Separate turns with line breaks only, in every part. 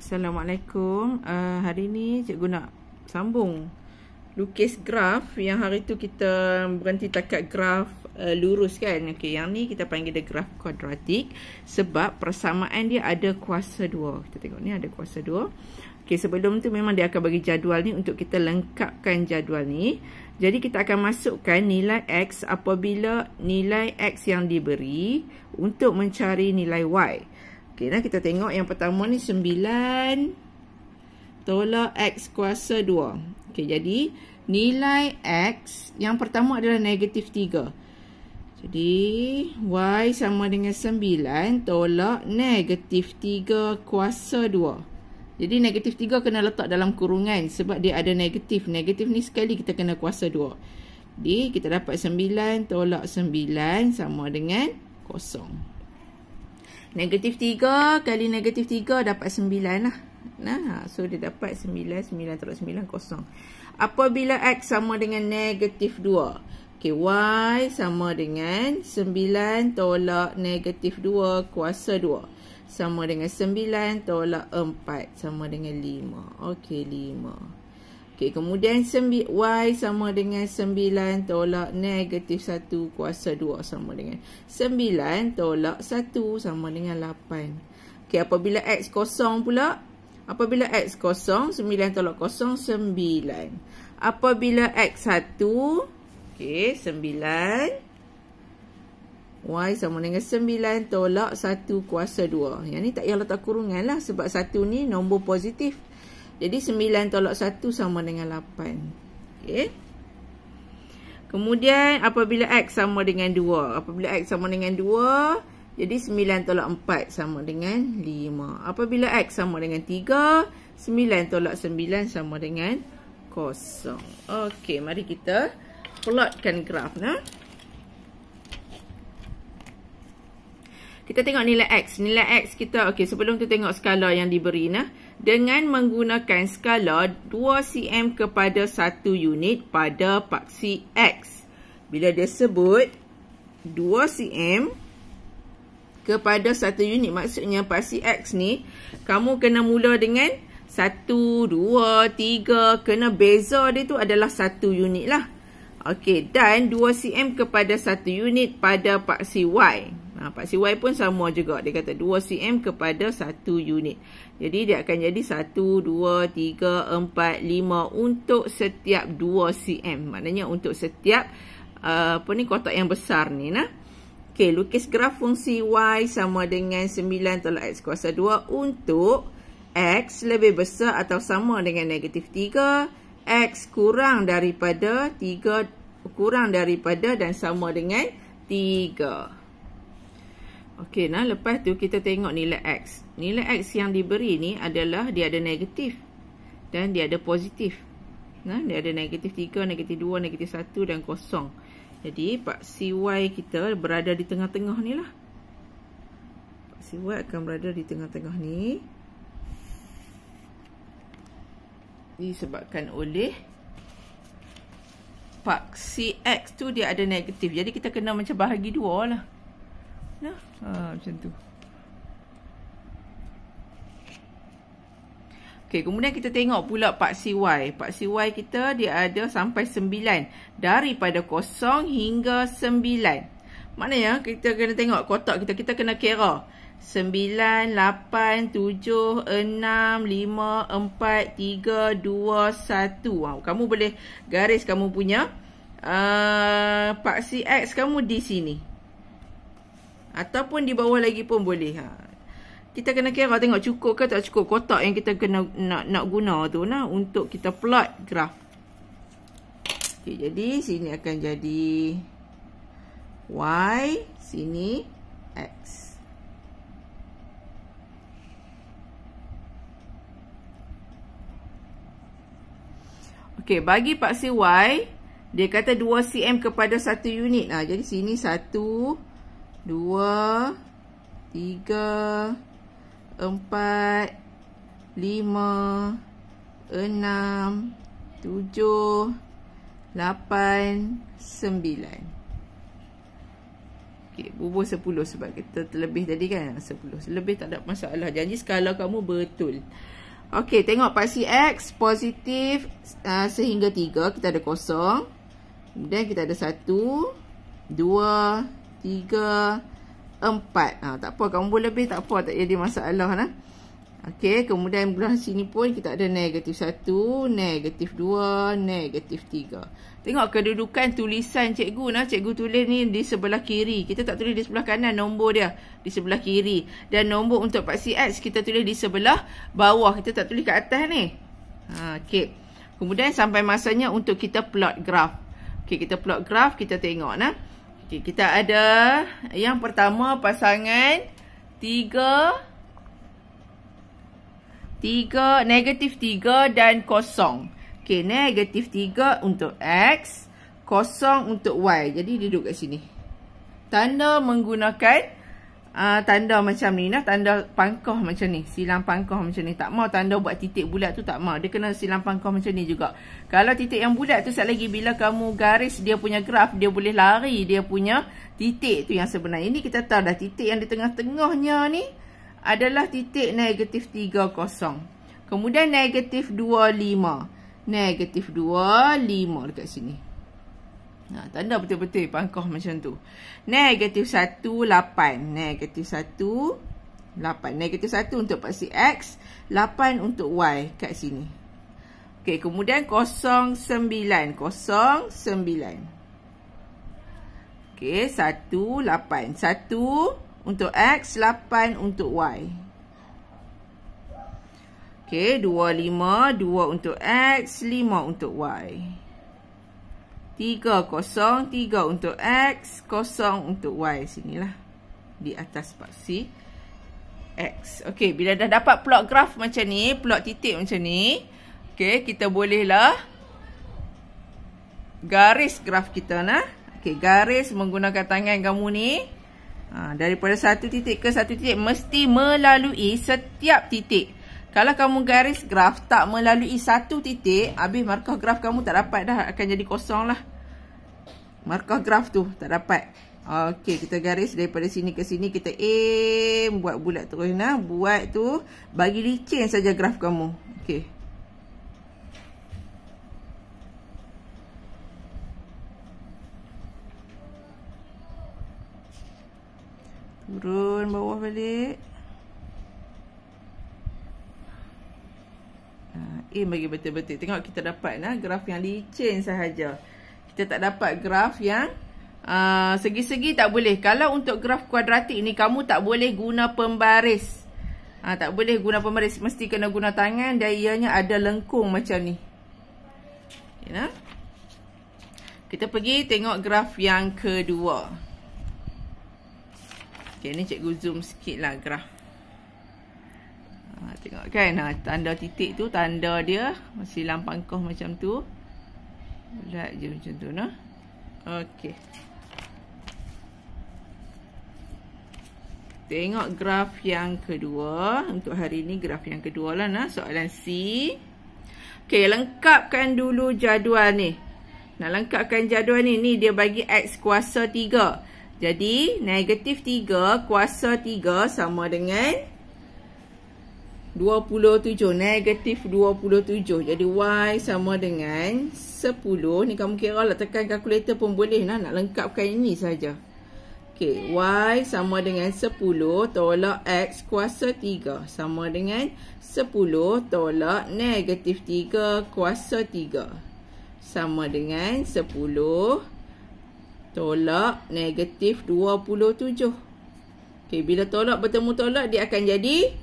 Assalamualaikum. Hari ni cikgu nak sambung lukis graf. Yang hari tu kita berhenti takat graf lurus kan. Okey, yang ni kita panggil dia graf kuadratik sebab persamaan dia ada kuasa 2. Kita tengok ni ada kuasa 2. Okey, sebelum tu memang dia akan bagi jadual ni untuk kita lengkapkan jadual ni. Jadi kita akan masukkan nilai X apabila nilai X yang diberi untuk mencari nilai Y. Okey, nah kita tengok yang pertama ni 9 tolak X kuasa 2. Okey, jadi nilai X yang pertama adalah negatif 3. Jadi Y sama dengan 9 tolak negatif 3 kuasa 2. Jadi negatif 3 kena letak dalam kurungan sebab dia ada negatif. Negatif ni sekali kita kena kuasa 2. Jadi kita dapat 9 tolak 9 sama dengan 0. Negatif 3 kali negatif 3 dapat 9 lah. Nah, so dia dapat 9 tolak 9, 0. Apabila X sama dengan negatif 2. Okay, Y sama dengan 9 tolak negatif 2 kuasa 2. Sama dengan 9 tolak 4 sama dengan 5. Okey, 5. Okey, kemudian Y sama dengan 9 tolak negatif 1 kuasa 2 sama dengan 9 tolak 1 sama dengan 8. Okey, apabila X kosong pula. Apabila X kosong, 9 tolak kosong, 9. Apabila X 1, okey, 9. Y sama dengan 9 tolak 1 kuasa 2. Yang ni tak payah letak kurungan lah sebab 1 ni nombor positif. Jadi 9 tolak 1 sama dengan 8. Okey. Kemudian apabila X sama dengan 2. Apabila X sama dengan 2, jadi 9 tolak 4 sama dengan 5. Apabila X sama dengan 3, 9 tolak 9 sama dengan 0. Okey, mari kita plotkan graf nah. Kita tengok nilai X. Nilai X kita, okey, sebelum tu tengok skala yang diberi nah. Dengan menggunakan skala 2 cm kepada 1 unit pada paksi X. Bila dia sebut 2 cm kepada 1 unit, maksudnya paksi X ni, kamu kena mula dengan 1, 2, 3. Kena beza dia tu adalah 1 unit lah. Okey, dan 2 cm kepada 1 unit pada paksi Y. Paksi Y pun sama juga. Dia kata 2 cm kepada 1 unit. Jadi dia akan jadi 1, 2, 3, 4, 5 untuk setiap 2 cm. Maknanya untuk setiap kotak yang besar ni nah. Okey, lukis graf fungsi Y sama dengan 9 tolak X kuasa 2 untuk X lebih besar atau sama dengan negatif 3, X kurang daripada 3, kurang daripada dan sama dengan 3. Okey, nah lepas tu kita tengok nilai X. Nilai X yang diberi ni adalah dia ada negatif dan dia ada positif. Nah, dia ada negatif 3, negatif 2, negatif 1 dan 0. Jadi paksi Y kita berada di tengah-tengah ni lah. Paksi Y akan berada di tengah-tengah ni. Disebabkan oleh paksi X tu dia ada negatif. Jadi kita kena macam bahagi 2 lah. Nah, macam tu. Okey, kemudian kita tengok pula paksi Y. Paksi Y kita dia ada sampai 9. Daripada 0 hingga 9. Maknanya kita kena tengok kotak kita. Kita kena kira. 9, 8, 7, 6, 5, 4, 3, 2, 1. Kamu boleh garis kamu punya paksi X kamu di sini. Ataupun di bawah lagi pun boleh. Kita kena kira tengok cukup ke tak cukup kotak yang kita kena nak guna tu nah untuk kita plot graf. Okey, jadi sini akan jadi Y, sini X. Okey, bagi paksi Y, dia kata 2 cm kepada 1 unit. Jadi sini 1, 2, 3, 4, 5, 6, 7, 8, 9. Okey, bubuh 10 sebab kita terlebih tadi kan. 10. Lebih tak ada masalah. Janji skala kamu betul. Okey, tengok paksi X positif sehingga 3. Kita ada kosong. Kemudian kita ada 1, 2, 3, 4. Tak apa, kamu boleh lebih tak apa, tak jadi masalah nah. Okey, kemudian belah sini pun kita ada negatif 1, negatif 2, negatif 3. Tengok kedudukan tulisan cikgu nah. Cikgu tulis ni di sebelah kiri. Kita tak tulis di sebelah kanan, nombor dia di sebelah kiri. Dan nombor untuk paksi X kita tulis di sebelah bawah. Kita tak tulis kat atas ni. Okey. Kemudian sampai masanya untuk kita plot graf. Okey, kita plot graf, kita tengok nah. Okey, kita ada yang pertama pasangan 3, negatif 3 dan kosong. Okey, negatif 3 untuk X, kosong untuk Y. Jadi duduk kat sini. Tanda menggunakan tanda macam ni nah, tanda pangkah macam ni, silang pangkah macam ni. Tak mau tanda buat titik bulat tu, tak mau. Dia kena silang pangkah macam ni juga. Kalau titik yang bulat tu sekali lagi bila kamu garis dia punya graf, dia boleh lari dia punya titik tu yang sebenarnya. Ini kita tahu dah titik yang di tengah-tengahnya ni adalah titik negatif 3, kosong. Kemudian negatif 2, 5. Negatif 2, 5 dekat sini. Tanda betul-betul pangkah macam tu. Negatif 1, 8. Negatif 1, 8. Negatif 1 untuk paksi X, 8 untuk Y kat sini. Okey, kemudian 0, 9. 0, 9. Okey, 1, 8. 1 untuk X, 8 untuk Y. Okey, 2, 5. 2 untuk X, 5 untuk Y. 3, 0. 3 untuk X, 0 untuk Y. Sinilah. Di atas paksi X. Okey, bila dah dapat plot graf macam ni, plot titik macam ni. Okey, kita bolehlah garis graf kita nah. Okey, garis menggunakan tangan kamu ni. Daripada satu titik ke satu titik mesti melalui setiap titik. Kalau kamu garis graf tak melalui satu titik, habis markah graf kamu tak dapat dah, akan jadi kosong lah. Markah graf tu tak dapat. Okey, kita garis daripada sini ke sini, kita aim buat bulat terus nah, buat tu bagi licin saja graf kamu. Okey. Turun bawah balik. Bagi betul-betul. Tengok kita dapat graf yang licin sahaja. Kita tak dapat graf yang segi-segi tak boleh. Kalau untuk graf kuadratik ni kamu tak boleh guna pembaris. Tak boleh guna pembaris. Mesti kena guna tangan dan ianya ada lengkung macam ni. Okay, kita pergi tengok graf yang kedua. Okay, ni cikgu zoom sikit lah graf. Tengok kan, tanda titik tu, tanda dia silang pangkah macam tu. Bulat je macam tu nah. Okey. Tengok graf yang kedua. Untuk hari ni graf yang kedua lah nah, soalan C. Okey, lengkapkan dulu jadual ni. Nak lengkapkan jadual ni, ni dia bagi X kuasa 3. Jadi, negatif 3 kuasa 3 sama dengan 27. Negatif 27. Jadi, Y sama dengan 10. Ni kamu kira lah, tekan kalkulator pun boleh nak lengkapkan ini saja. Okey, Y sama dengan 10 tolak X kuasa 3. Sama dengan 10 tolak negatif 3 kuasa 3. Sama dengan 10 tolak negatif 27. Okey, bila tolak bertemu tolak, dia akan jadi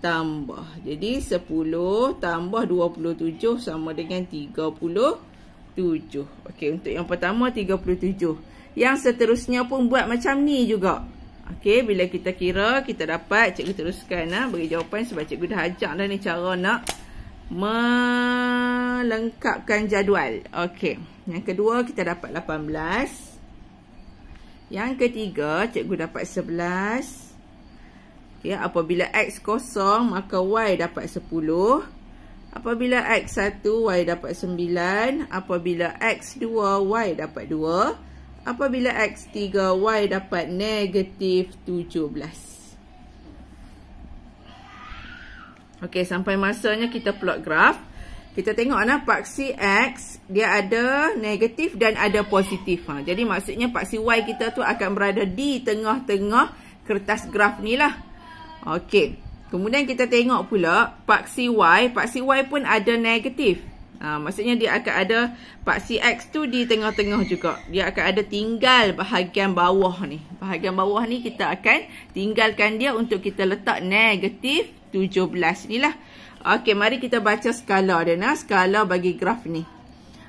tambah. Jadi 10 tambah 27 sama dengan 37. Okey, untuk yang pertama 37. Yang seterusnya pun buat macam ni juga. Okey, bila kita kira, kita dapat, cikgu teruskan bagi jawapan sebab cikgu dah ajar dah ni cara nak melengkapkan jadual. Okey, yang kedua kita dapat 18. Yang ketiga, cikgu dapat 11. Okay, apabila X kosong, maka Y dapat 10. Apabila X 1, Y dapat 9. Apabila X 2, Y dapat 2. Apabila X 3, Y dapat negatif 17. Okey, sampai masanya kita plot graf. Kita tengok paksi X, dia ada negatif dan ada positif. Jadi maksudnya paksi Y kita tu akan berada di tengah-tengah kertas graf ni lah. Okey. Kemudian kita tengok pula paksi Y pun ada negatif. Maksudnya dia akan ada paksi X tu di tengah-tengah juga. Dia akan ada tinggal bahagian bawah ni. Bahagian bawah ni kita akan tinggalkan dia untuk kita letak negatif 17 ni lah. Okey, mari kita baca skala dia. Skala bagi graf ni.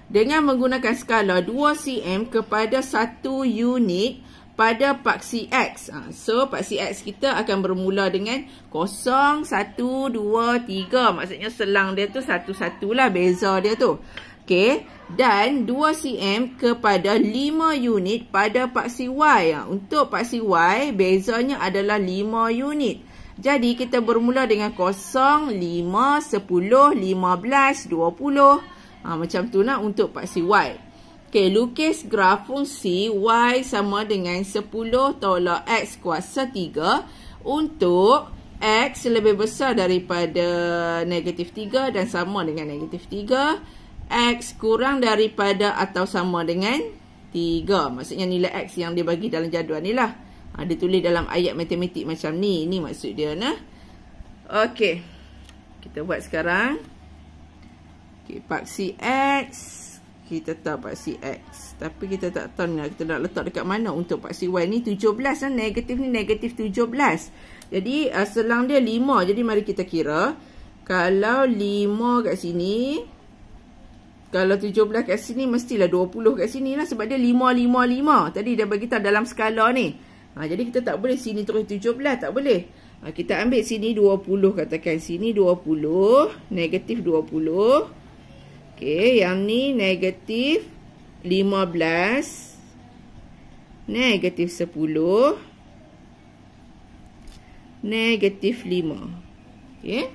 Dengan menggunakan skala 2 cm kepada 1 unit pada paksi X. So, paksi X kita akan bermula dengan 0, 1, 2, 3. Maksudnya selang dia tu satu-satu lah beza dia tu. Okey. Dan 2 cm kepada 5 unit pada paksi Y. Untuk paksi Y, bezanya adalah 5 unit. Jadi, kita bermula dengan 0, 5, 10, 15, 20. Macam tu lah untuk paksi Y. Okey, lukis graf fungsi Y sama dengan 10 tolak X kuasa 3 untuk X lebih besar daripada negatif 3 dan sama dengan negatif 3. X kurang daripada atau sama dengan 3. Maksudnya nilai X yang dia bagi dalam jadual ni lah. Dia tulis dalam ayat matematik macam ni. Ini maksud dia. Okey. Kita buat sekarang. Okey, paksi X. Kita tahu paksi X. Tapi kita tak tahu kita nak letak dekat mana untuk paksi Y ni. 17 negatif ni negatif 17. Jadi selang dia 5. Jadi mari kita kira. Kalau 5 kat sini. Kalau 17 kat sini mestilah 20 kat sini lah. Sebab dia 5, 5, 5. Tadi dia bagi tahu dalam skala ni. Jadi kita tak boleh sini terus 17. Tak boleh. Kita ambil sini 20. Katakan sini 20. Negatif 20. Okey, yang ni negatif 15. Negatif 10. Negatif 5. Okey.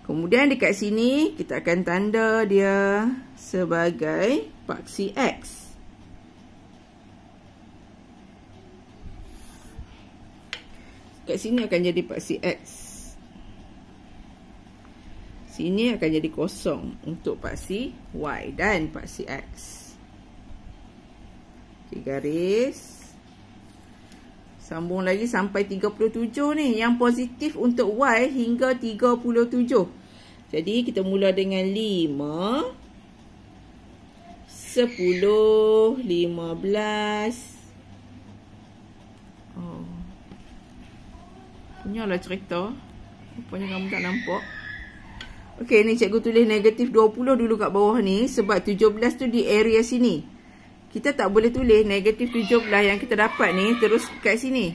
Kemudian dekat sini kita akan tanda dia sebagai paksi X. Kat sini akan jadi paksi X. Sini akan jadi kosong untuk paksi Y dan paksi X. Okay, garis. Sambung lagi sampai 37 ni. Yang positif untuk Y hingga 37. Jadi kita mula dengan 5, 10, 15. Punyalah cerita. Rupanya kamu tak nampak. Okey, ni cikgu tulis negatif 20 dulu kat bawah ni. Sebab 17 tu di area sini. Kita tak boleh tulis negatif 17 yang kita dapat ni terus kat sini.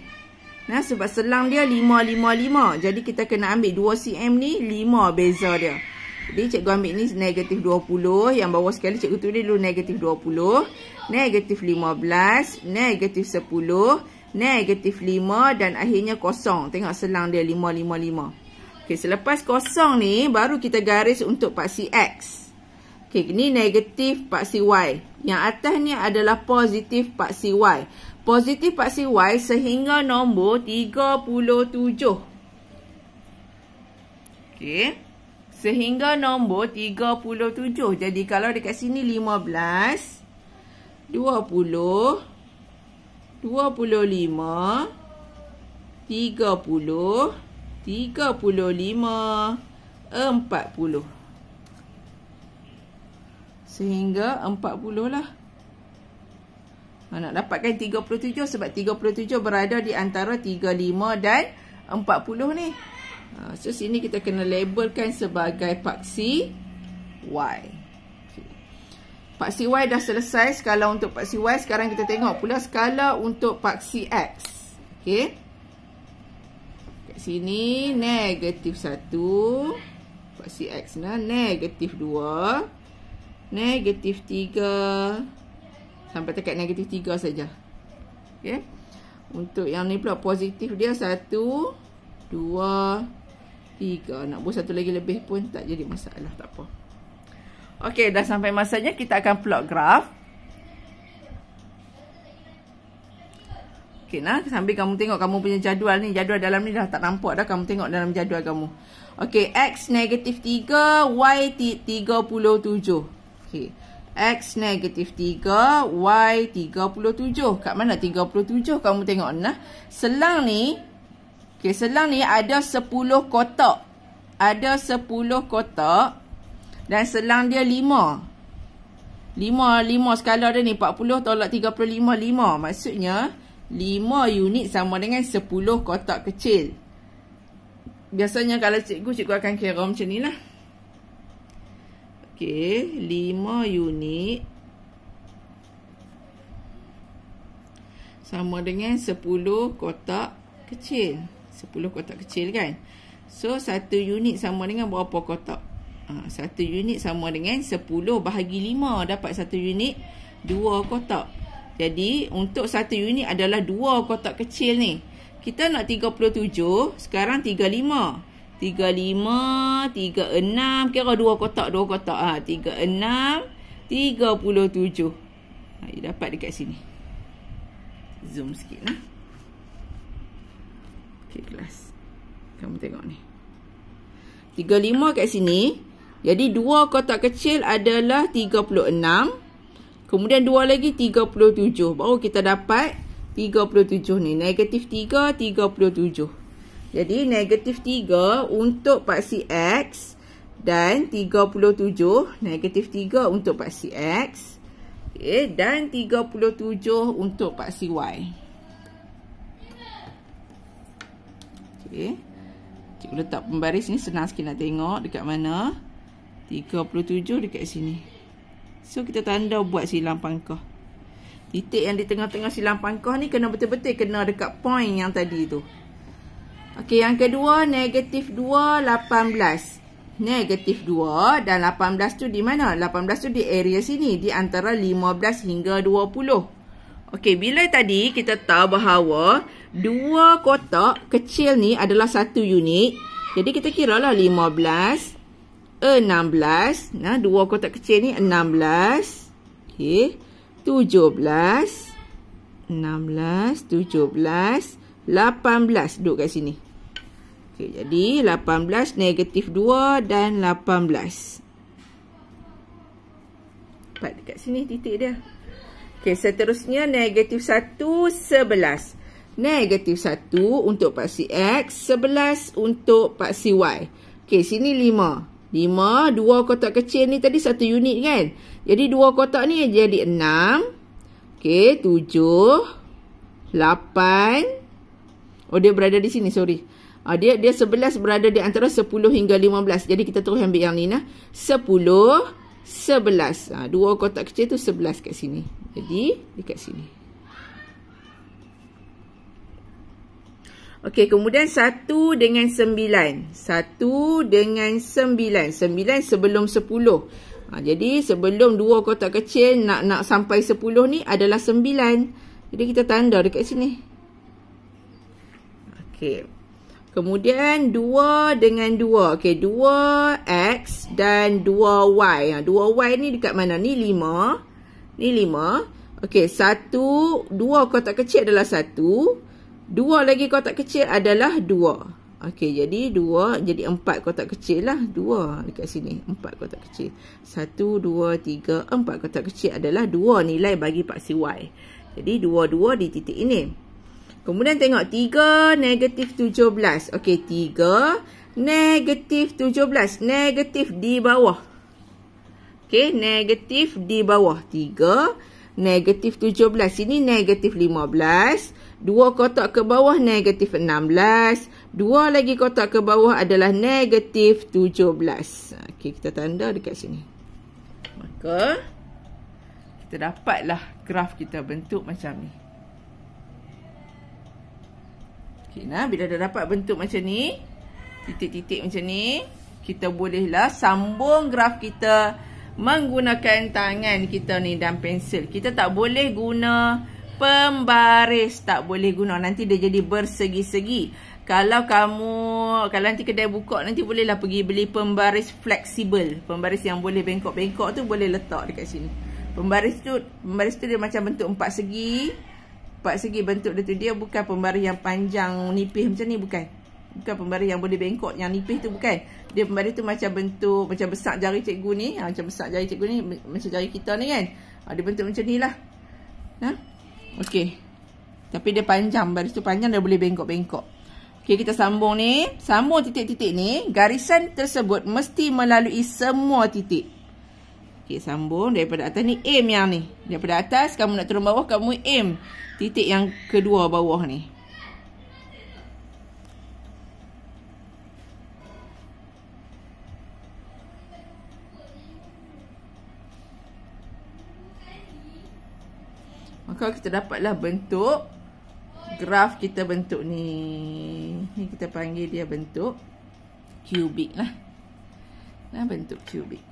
Sebab selang dia 5, 5, 5. Jadi kita kena ambil 2 cm ni 5 beza dia. Jadi cikgu ambil ni negatif 20. Yang bawah sekali cikgu tulis dulu negatif 20. Negatif 15. Negatif 10. Negatif 5 dan akhirnya kosong. Tengok selang dia 5, 5, 5. Okey, selepas kosong ni baru kita garis untuk paksi X. Okey, ni negatif paksi Y. Yang atas ni adalah positif paksi Y. Positif paksi Y sehingga nombor 37. Okey. Sehingga nombor 37. Jadi kalau dekat sini 15, 20, 25, 30, 35, 40. Sehingga 40 lah. Nak dapatkan 37 sebab 37 berada di antara 35 dan 40 ni. So sini kita kena labelkan sebagai paksi Y. Paksi Y dah selesai skala untuk paksi Y. Sekarang kita tengok pula skala untuk paksi X. Okey. Kat sini negatif 1. Paksi X negatif 2. Negatif 3. Sampai dekat negatif 3 saja. Okey. Untuk yang ni pula positif dia 1, 2, 3. Nak buat satu lagi lebih pun tak jadi masalah. Tak apa. Okey, dah sampai masanya kita akan plot graf. Okey nah, sambil kamu tengok kamu punya jadual ni. Jadual dalam ni dah tak nampak dah. Kamu tengok dalam jadual kamu. Okey, X negatif 3, Y 37. Okey. X negatif 3, Y 37. Kat mana 37? Kamu tengok nah. Selang ni, okey, selang ni ada 10 kotak. Ada 10 kotak. Dan selang dia 5. 5 skala dia ni 40 tolak 35, 5. Maksudnya 5 unit sama dengan 10 kotak kecil. Biasanya kalau cikgu akan kira macam ni lah. Okey, 5 unit sama dengan 10 kotak kecil. 10 kotak kecil kan. So 1 unit sama dengan berapa kotak? 1 unit sama dengan 10 bahagi 5. Dapat 1 unit 2 kotak. Jadi untuk 1 unit adalah 2 kotak kecil ni. Kita nak 37, sekarang 35. 35, 36, kira 2 kotak, 2 kotak. 36, 37. Dapat dekat sini. Zoom sikit lah. Okey, kelas. Kamu tengok ni. 35 kat sini. Jadi 2 kotak kecil adalah 36. Kemudian 2 lagi 37. Baru kita dapat 37 ni. Negatif 3, 37. Jadi negatif 3 untuk paksi X. Dan 37. Negatif 3 untuk paksi X. Okay, dan 37 untuk paksi Y. Okay. Cikgu letak pembaris ni senang sikit nak tengok dekat mana. 37 dekat sini. So kita tanda buat silang pangkah. Titik yang di tengah-tengah silang pangkah ni kena betul-betul kena dekat point yang tadi tu. Okey, yang kedua negatif 2, 18. Negatif 2 dan 18 tu di mana? 18 tu di area sini. Di antara 15 hingga 20. Okey, bila tadi kita tahu bahawa 2 kotak kecil ni adalah 1 unit. Jadi kita kiralah 15, 16. Nah, 2 kotak kecil ni 16. Okey. 17. 16, 17, 18 duduk kat sini. Okey, jadi 18 negatif 2 dan 18. Dapat dekat sini titik dia. Okey, seterusnya negatif 1, 11. Negatif 1 untuk paksi X, 11 untuk paksi Y. Okey, sini 5. 5, 2 kotak kecil ni tadi 1 unit kan. Jadi 2 kotak ni jadi 6. Okey, 7, 8. Oh, dia berada di sini, sorry. Dia 11 berada di antara 10 hingga 15. Jadi kita terus ambil yang ni nah. 10, 11. 2 kotak kecil tu 11 kat sini. Jadi dekat sini. Okey, kemudian 1 dengan 9. 1 dengan 9. 9 sebelum 10. Jadi sebelum 2 kotak kecil nak sampai 10 ni adalah 9. Jadi kita tanda dekat sini. Okey. Kemudian 2 dengan 2. Okey, 2X dan 2Y. 2Y ni dekat mana? Ni 5. Ni 5. Okey, 2 kotak kecil adalah 1. 2 lagi kotak kecil adalah 2. Okey, jadi 2, jadi 4 kotak kecil lah. 2 dekat sini, 4 kotak kecil. 1, 2, 3, 4 kotak kecil adalah 2 nilai bagi paksi Y. Jadi 2 di titik ini. Kemudian tengok 3 negatif 17. Okey, 3 negatif 17. Negatif di bawah. Okey, negatif di bawah. 3 negatif 17. Sini negatif 15. 2 kotak ke bawah negatif 16. 2 lagi kotak ke bawah adalah negatif 17. Okey, kita tanda dekat sini. Maka kita dapatlah graf kita bentuk macam ni. Okey, nah, bila dah dapat bentuk macam ni, titik-titik macam ni, kita bolehlah sambung graf kita menggunakan tangan kita ni dan pensel. Kita tak boleh guna pembaris, tak boleh guna. Nanti dia jadi bersegi-segi. Kalau nanti kedai buka, nanti bolehlah pergi beli pembaris fleksibel. Pembaris yang boleh bengkok-bengkok tu boleh letak dekat sini. Pembaris tu dia macam bentuk 4 segi. nampak segi bentuk dia tu. Dia bukan pembaris yang panjang nipis macam ni, bukan. Bukan pembaris yang boleh bengkok yang nipis tu, bukan. Dia pembaris tu macam bentuk, macam besar jari cikgu ni. Macam besar jari cikgu ni, macam jari kita ni kan. Dia bentuk macam ni lah. Okey. Tapi dia panjang, baris tu panjang, dia boleh bengkok-bengkok. Okey, kita sambung ni. Sambung titik-titik ni. Garisan tersebut mesti melalui semua titik. Okey, sambung daripada atas ni. Aim yang ni. Daripada atas, kamu nak turun bawah, kamu aim titik yang kedua bawah ni. Maka kita dapatlah bentuk graf kita bentuk ni. Ni kita panggil dia bentuk kubik lah. Bentuk kubik.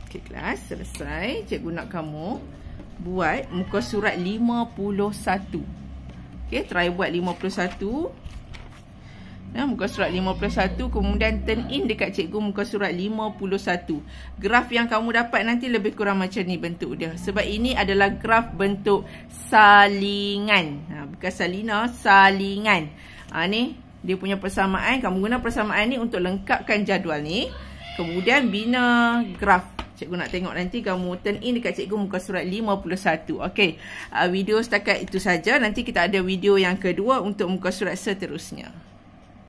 Okey, kelas selesai. Cikgu nak kamu buat muka surat 51. Okey, try buat 51. Muka surat 51, kemudian turn in dekat cikgu muka surat 51. Graf yang kamu dapat nanti lebih kurang macam ni bentuk dia. Sebab ini adalah graf bentuk salingan. Bukan salina, salingan. Ni dia punya persamaan. Kamu guna persamaan ni untuk lengkapkan jadual ni. Kemudian bina graf. Cikgu nak tengok nanti kamu turn in dekat cikgu muka surat 51. Okey, video setakat itu saja. Nanti kita ada video yang kedua untuk muka surat seterusnya.